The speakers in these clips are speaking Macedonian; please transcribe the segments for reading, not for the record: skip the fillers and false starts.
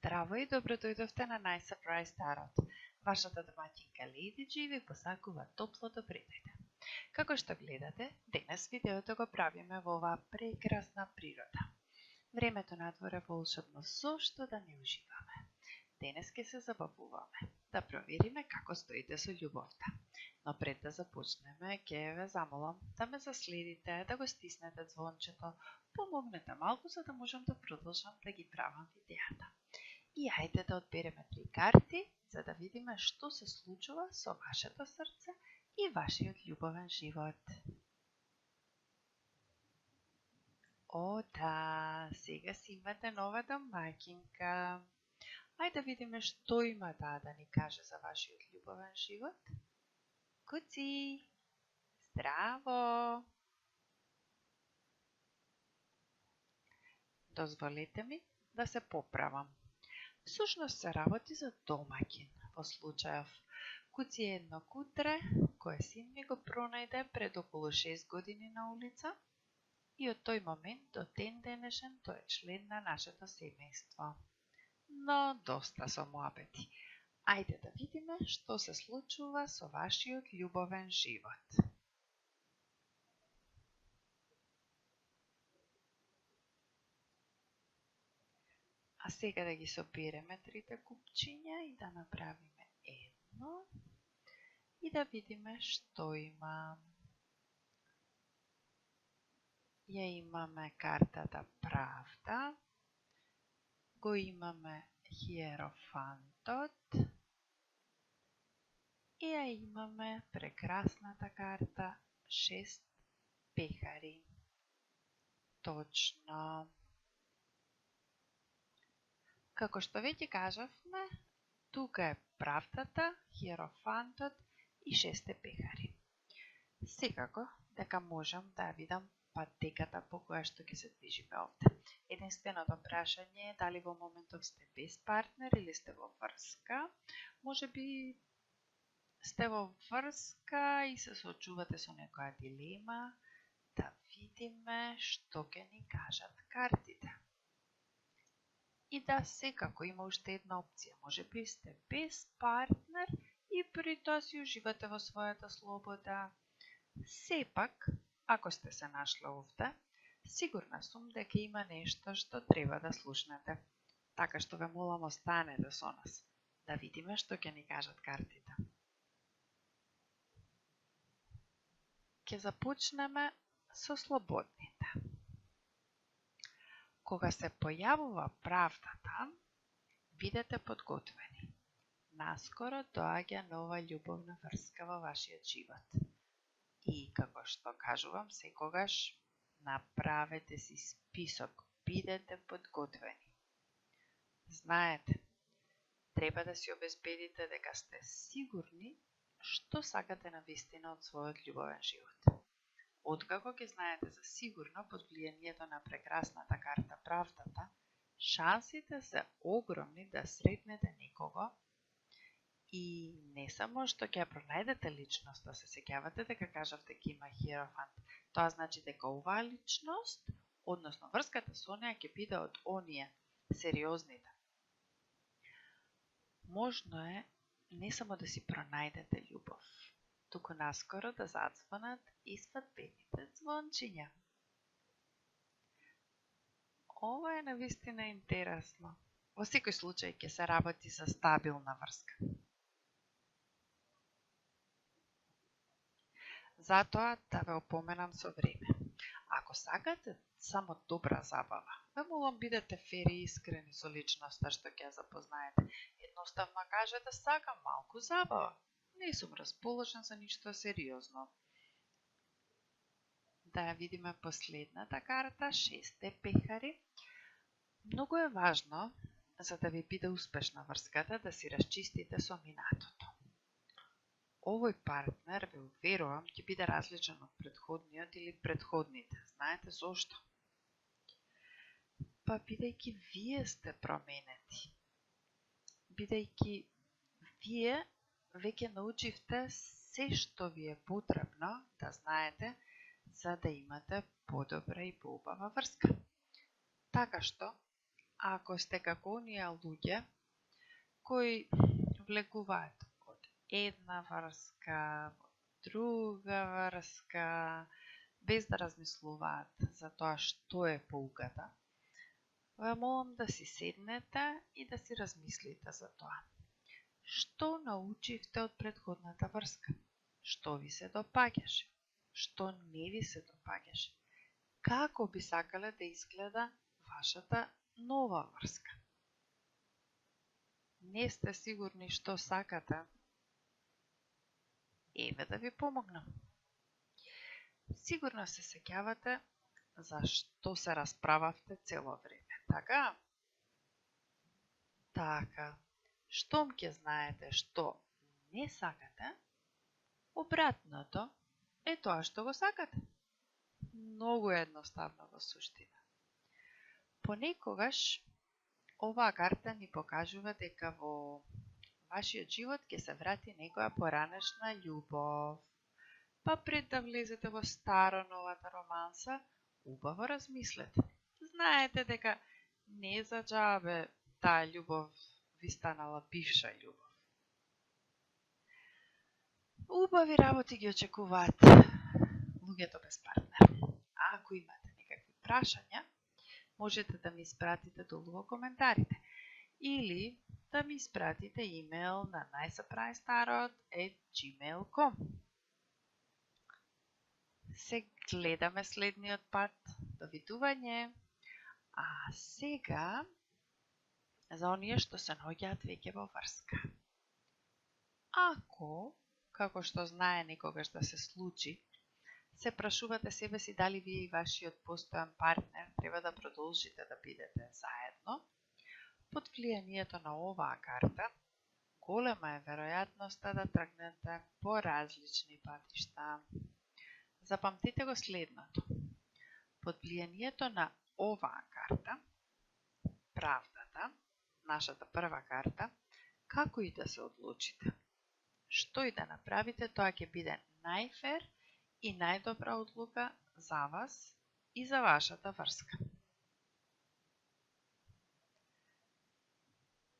Здраво и добро дојдовте на Nice Surprise Tarot. Вашата домаќинка Lady G ви посакува топло добредојде. Како што гледате, денес видеото го правиме во оваа прекрасна природа. Времето надвор е волшебно, зошто да не уживаме? Денес ќе се забавуваме, да провериме како стоите со љубовта. Но пред да започнеме, ќе ве замолам да ме заследите, да го стиснете звончето, помогнете малку за да можам да продолжам да ги правам видеата. И ајде да одбереме 3 карти, за да видиме што се случува со вашето срце и вашиот љубовен живот. О, да, сега си имате нова домаќинка. Ајде да видиме што има да ни каже за вашиот љубовен живот. Куци! Здраво! Дозволете ми да се поправам. Всушност се работи за домаќин. Во случајов, Куци е едно кутре кое син ми го пронајде пред околу 6 години на улица и од тој момент до ден денешен тој е член на нашето семејство. Но доста со муабети. Ајде да видиме што се случува со вашиот љубовен живот. А сега да ги собереме трите купчиња и да направиме едно и да видиме што има. Ја имаме картата Правда, го имаме Хиерофантот и ја имаме прекрасната карта 6 пехари. Точно. Како што веќе кажавме, тука е правдата, Хиерофантот и 6 пехари. Секако дека можам да видам патеката по која што ќе се движиме овде. Единственото прашање е дали во моментов сте без партнер или сте во врска. Можеби сте во врска и се соочувате со некоја дилема, да видиме што ќе ни кажат картите. И да, секако има уште една опција. Можеби сте без партнер и при тоа си уживате во својата слобода. Сепак, ако сте се нашли овде, сигурна сум дека има нешто што треба да слушнете. Така што ве молам, останете со нас, да видиме што ќе ни кажат картите. Ќе започнеме со слободните. Кога се појавува правдата, бидете подготвени. Наскоро доаѓа нова љубовна врска во вашиот живот. И како што кажувам секогаш, направете си список, бидете подготвени. Знаете, треба да си обезбедите дека сте сигурни што сакате навистина од својот љубовен живот. Откако ќе знаете за сигурно под влијанието на прекрасната карта Правдата, шансите се огромни да сретнете некого и не само што ќе пронајдете личност, да се сеќавате дека кажавте дека има Хиерофант. Тоа значи дека оваа личност, односно врската со неа ќе биде од оние сериозните. Можно е не само да си пронајдете љубов, туку наскоро да зацвонат и свадбените звончиња. Ова е навистина интересно. Во секој случај ќе се работи за стабилна врска. Затоа да ве опоменам со време. Ако сакате само добра забава, ве молам бидете фер и искрени со личноста што ќе запознаете. Едноставно кажете сакам малку забава. Не сум расположен за ништо сериозно. Да ја видиме последната карта, 6 пехари. Многу е важно, за да ви биде успешна врската, да си расчистите со минатото. Овој партнер, ве уверувам, ќе биде различен од претходниот или претходните. Знаете зошто? Па бидејќи вие сте променети. Бидејќи вие веќе научивте се што ви е потребно да знаете за да имате подобра и поубава врска. Така што, ако сте како оние луѓе кои влегуваат од една врска во друга врска, без да размислуваат за тоа што е поуката, ве молам да си седнете и да си размислите за тоа. Што научивте од претходната врска? Што ви се допаѓаше? Што не ви се допаѓаше? Како би сакале да изгледа вашата нова врска? Не сте сигурни што сакате? Еве да ви помогнам. Сигурно се сеќавате за што се расправавте цело време, така? Така. Штом ќе знаете што не сакате, обратното е тоа што го сакате. Многу едноставно во суштина. Понекогаш оваа карта ни покажува дека во вашиот живот ќе се врати некоја поранешна љубов. Па пред да влезете во старо-новата романса, убаво размислете. Знаете дека не за џабе таа љубов ви станала бивша љубов. Убави работи ги очекуваат луѓето без партнер. Ако имате некакви прашања, можете да ми испратите долу во коментарите или да ми испратите имейл на najsurpristarot@gmail.com. Се гледаме следниот пат. Довидување. А сега за оние што се наоѓаат веќе во врска. Ако, како што знае некогаш да се случи, се прашувате себе си дали вие и вашиот постојан партнер треба да продолжите да бидете заедно, под влијанието на оваа карта, голема е веројатноста да тргнете по различни патишта. Запамтите го следното. Под влијанието на оваа карта, правдата, нашата прва карта, како и да се одлучите, што и да направите, тоа ќе биде најфер и најдобра одлука за вас и за вашата врска.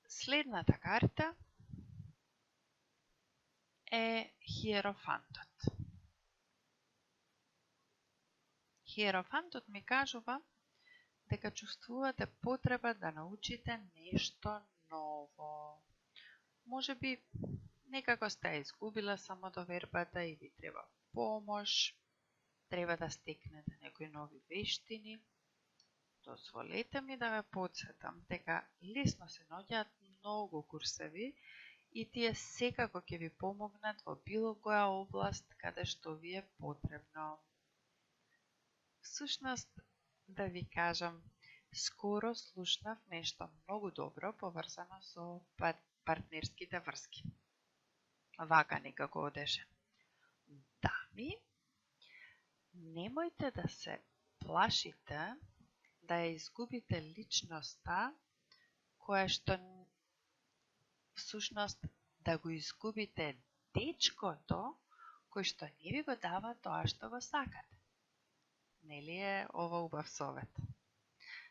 Следната карта е Хиерофантот. Хиерофантот ми кажува дека чувствувате потреба да научите нешто ново. Можеби некако сте изгубила самодовербата и ви треба помош, треба да стекнете некои нови вештини. Дозволете ми да ве потсетам дека лесно се наоѓаат многу курсеви и тие секако ќе ви помогнат во било која област каде што ви е потребно. Всушност, да ви кажам, скоро слушнав нешто многу добро поврзано со партнерските врски. Вака некако одеше. Дами, немојте да се плашите да ја изгубите личноста која што всушност да го изгубите дечкото кој што не ви го дава тоа што го сакате. Нели е ова убав совет?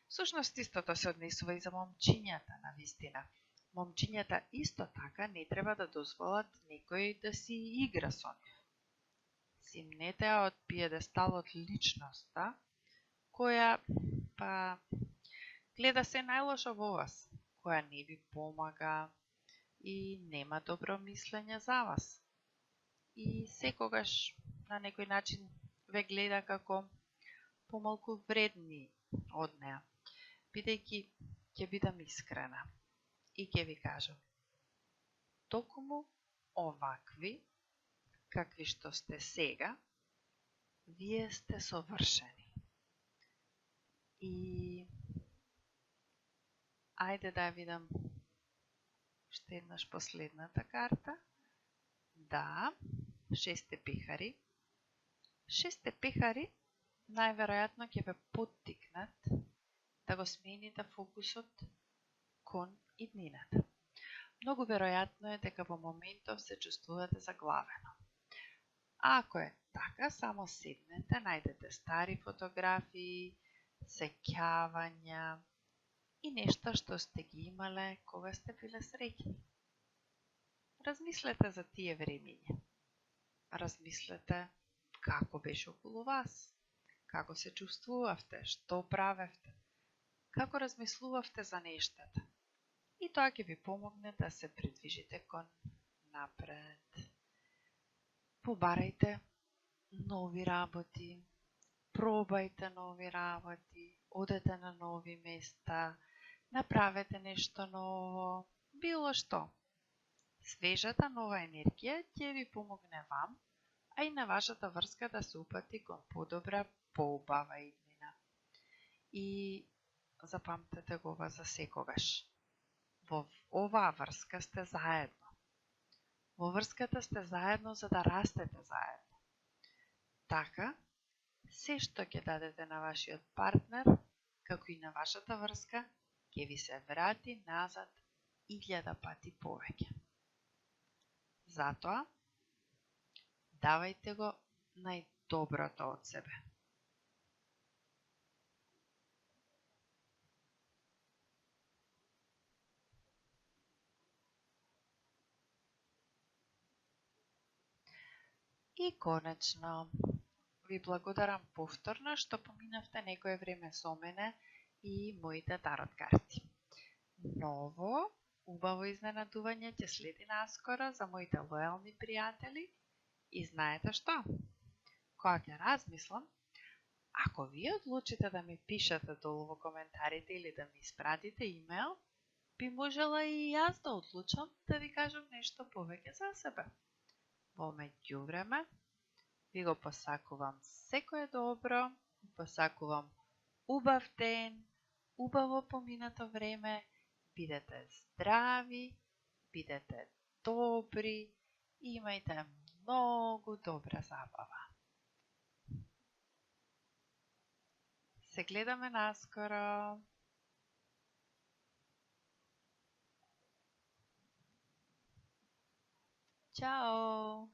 Всушност истото се однесува и за момчињата, на вистина. Момчињата исто така не треба да дозволат некој да си игра со нив. Зимнете ја од пиедесталот личноста, која гледа се најлошо во вас, која не ви помага и нема добро мислење за вас. И секогаш на некој начин ве гледа како помалку вредни од неа, бидејќи ќе бидам искрена и ќе ви кажам, токму овакви, какви што сте сега, вие сте совршени. И ајде да видам уште еднаш последната карта. Да, 6 пехари. 6 пехари најверојатно ќе ве поттикнат да го смените фокусот кон иднината. Многу веројатно е дека во моментов се чувствувате заглавено. Ако е така, само седнете, најдете стари фотографии, сеќавања и нешто што сте ги имале кога сте биле среќни. Размислете за тие времиња. Размислете како беше околу вас, како се чувствувавте, што правевте, како размислувавте за нештата. И тоа ќе ви помогне да се придвижите кон напред. Побарајте нови работи, пробајте нови работи, одете на нови места, направете нешто ново, било што. Свежата нова енергија ќе ви помогне вам, а и на вашата врска да се упати кон подобра, поубава иднина. И запамтете го ова за секогаш. Во оваа врска сте заедно. Во врската сте заедно за да растете заедно. Така, се што ќе дадете на вашиот партнер, како и на вашата врска, ќе ви се врати назад 1000 пати повеќе. Затоа, давајте го најдоброто од себе. И конечно, ви благодарам повторно што поминавте некое време со мене и моите тарот карти. Ново, убаво изненадување ќе следи наскоро за моите лојални пријатели и знаете што? Кога ќе размислам, ако вие одлучите да ми пишете долу во коментарите или да ми испратите имейл, би можела и јас да одлучам да ви кажам нешто повеќе за себе. Во меѓувреме, ви го посакувам секое добро, ви посакувам убав ден, убаво поминато време, бидете здрави, бидете добри и имајте многу добра забава. Се гледаме наскоро. Чао!